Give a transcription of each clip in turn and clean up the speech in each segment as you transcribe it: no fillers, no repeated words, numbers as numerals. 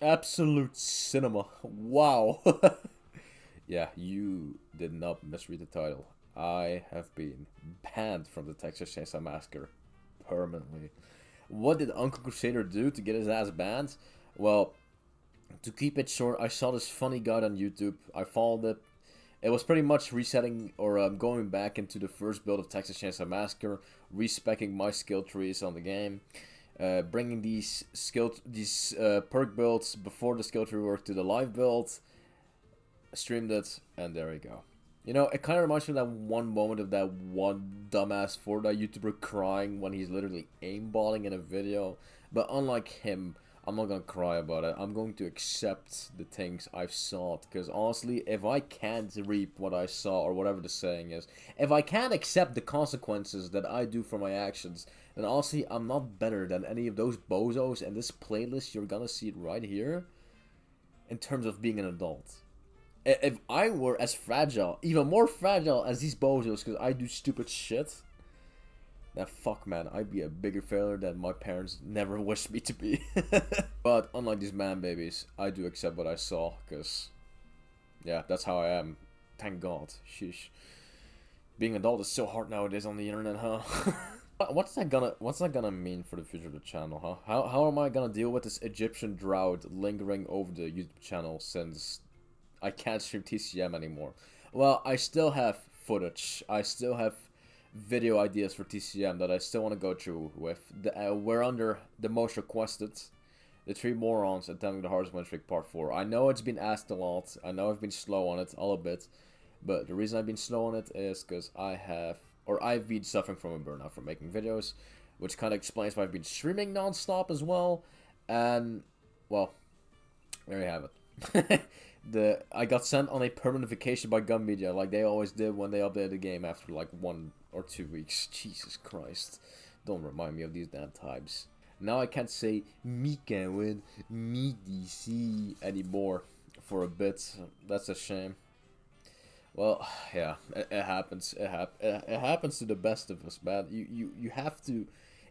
Absolute cinema. Wow. Yeah, you did not misread the title. I have been banned from the Texas Chainsaw Massacre permanently. What did Uncle Crusader do to get his ass banned? Well, to keep it short, I saw this funny guide on YouTube. I followed it. It was pretty much resetting or going back into the first build of Texas Chainsaw Massacre, respecking my skill trees on the game, bringing these perk builds before the skill tree work to the live build, streamed it, and there you go. You know, it kind of reminds me of that one moment of that one dumbass Fortnite YouTuber crying when he's literally aimballing in a video. But unlike him, I'm not gonna cry about it. I'm going to accept the things I've sought. Because honestly, if I can't reap what I saw, or whatever the saying is, if I can't accept the consequences that I do for my actions, then honestly, I'm not better than any of those bozos in this playlist. You're gonna see it right here in terms of being an adult. If I were as fragile, even more fragile as these bozos, because I do stupid shit, then fuck man, I'd be a bigger failure than my parents never wished me to be. But unlike these man babies, I do accept what I saw, because, yeah, that's how I am. Thank God. Sheesh. Being an adult is so hard nowadays on the internet, huh? What's that gonna mean for the future of the channel, huh? How am I gonna deal with this Egyptian drought lingering over the YouTube channel since I can't stream TCM anymore? Well, I still have footage. I still have video ideas for TCM that I still want to go through with. We're under the most requested. The Three Morons Attempting the Hardest Win Streak Part 4. I know it's been asked a lot. I know I've been slow on it, all a bit. But the reason I've been slow on it is because I've been suffering from a burnout from making videos. Which kind of explains why I've been streaming non-stop as well. And, well, there you have it. I got sent on a permanent vacation by Gun Media, like they always did when they updated the game after like 1 or 2 weeks. Jesus Christ. Don't remind me of these damn times. Now I can't say Mika with me DC anymore for a bit. That's a shame. Well, yeah, it happens. It happens to the best of us, man. You have to,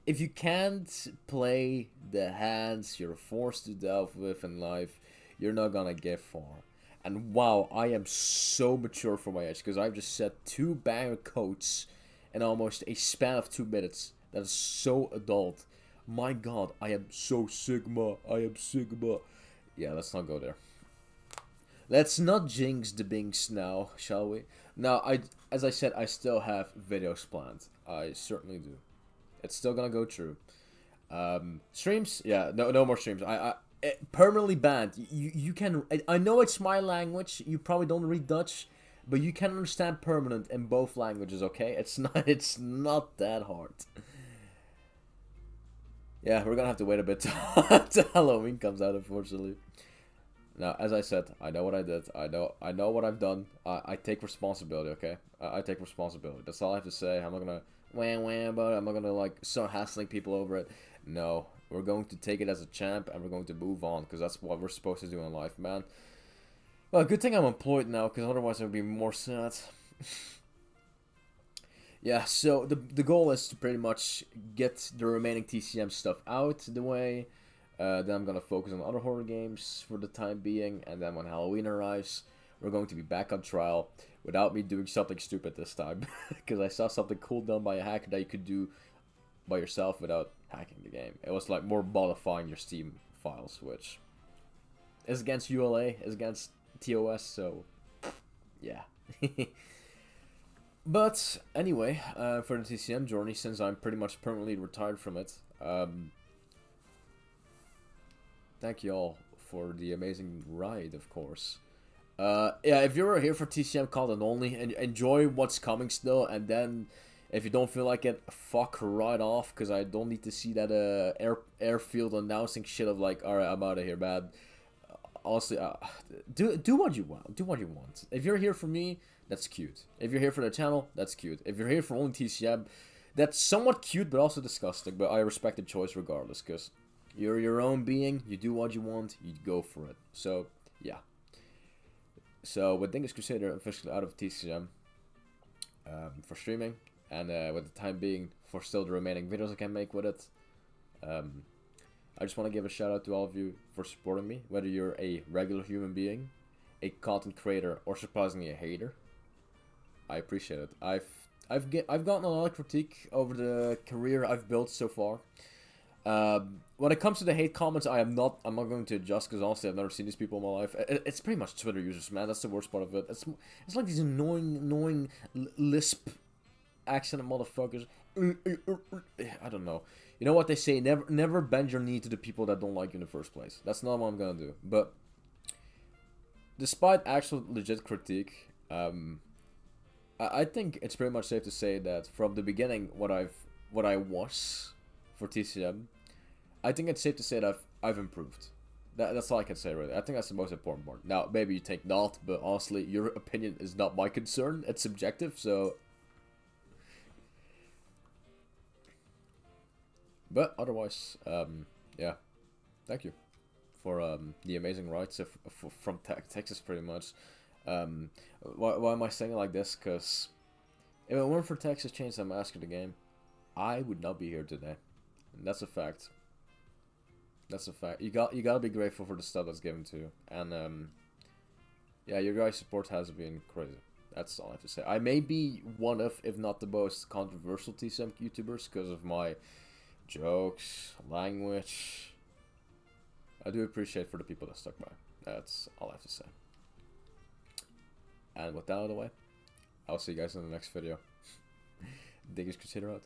if you can't play the hands you're forced to delve with in life, you're not gonna get far. And wow, I am so mature for my age, because I've just set 2 banger coats in almost a span of 2 minutes. That is so adult. My god, I am so Sigma. I am Sigma. Yeah, let's not go there. Let's not jinx the binks now, shall we? Now, as I said, I still have videos planned. I certainly do. It's still gonna go through. Streams? Yeah, no more streams. Permanently banned. You can. I know it's my language. You probably don't read Dutch, but you can understand permanent in both languages. Okay, it's not. It's not that hard. Yeah, we're gonna have to wait a bit till Halloween comes out, unfortunately. Now, as I said, I know what I did. I know what I've done. I take responsibility. Okay, I take responsibility. That's all I have to say. I'm not gonna wham about it. I'm not gonna like start hassling people over it. No, we're going to take it as a champ, and we're going to move on, because that's what we're supposed to do in life, man. Well, good thing I'm employed now, because otherwise I would be more sad. Yeah, so the goal is to pretty much get the remaining TCM stuff out the way. Then I'm gonna focus on other horror games for the time being, and then when Halloween arrives, we're going to be back on trial without me doing something stupid this time. Because I saw something cool done by a hacker that you could do by yourself without hacking the game. It was like more modifying your Steam files, which is against ULA, is against TOS, so yeah. But anyway, for the TCM journey, since I'm pretty much permanently retired from it, thank you all for the amazing ride, of course. Yeah, if you're here for TCM content only, and enjoy what's coming still, and then if you don't feel like it, fuck right off, because I don't need to see that airfield announcing shit of like, alright, I'm out of here, man. Honestly, do what you want. Do what you want. If you're here for me, that's cute. If you're here for the channel, that's cute. If you're here for only TCM, that's somewhat cute, but also disgusting. But I respect the choice regardless, because you're your own being. You do what you want. You go for it. So, yeah. So, with Dingus Crusader officially out of TCM for streaming, and with the time being for still the remaining videos I can make with it, I just want to give a shout out to all of you for supporting me, whether you're a regular human being, a content creator, or surprisingly a hater. I appreciate it. I've gotten a lot of critique over the career I've built so far. When it comes to the hate comments, I'm not going to adjust, because honestly I've never seen these people in my life. It's pretty much Twitter users, man. That's the worst part of it. It's like these annoying lisp accent motherfuckers. I don't know. You know what they say? Never bend your knee to the people that don't like you in the first place. That's not what I'm gonna do. But despite actual legit critique, I think it's pretty much safe to say that from the beginning, what I was for TCM, I think it's safe to say that I've improved. That's all I can say, really. I think that's the most important part. Now, maybe you think not, but honestly, your opinion is not my concern. It's subjective, so... But otherwise, yeah, thank you for the amazing rides from Texas, pretty much. Why am I saying it like this? Because if it weren't for Texas Chainsaw Massacre the game, I would not be here today. And that's a fact. That's a fact. You gotta be grateful for the stuff that's given to you. And yeah, your guys' support has been crazy. That's all I have to say. I may be one of, if not the most controversial TCM YouTubers because of my jokes, language. I do appreciate for the people that stuck by. That's all I have to say. And with that out of the way, I'll see you guys in the next video. Diggers Crusader out.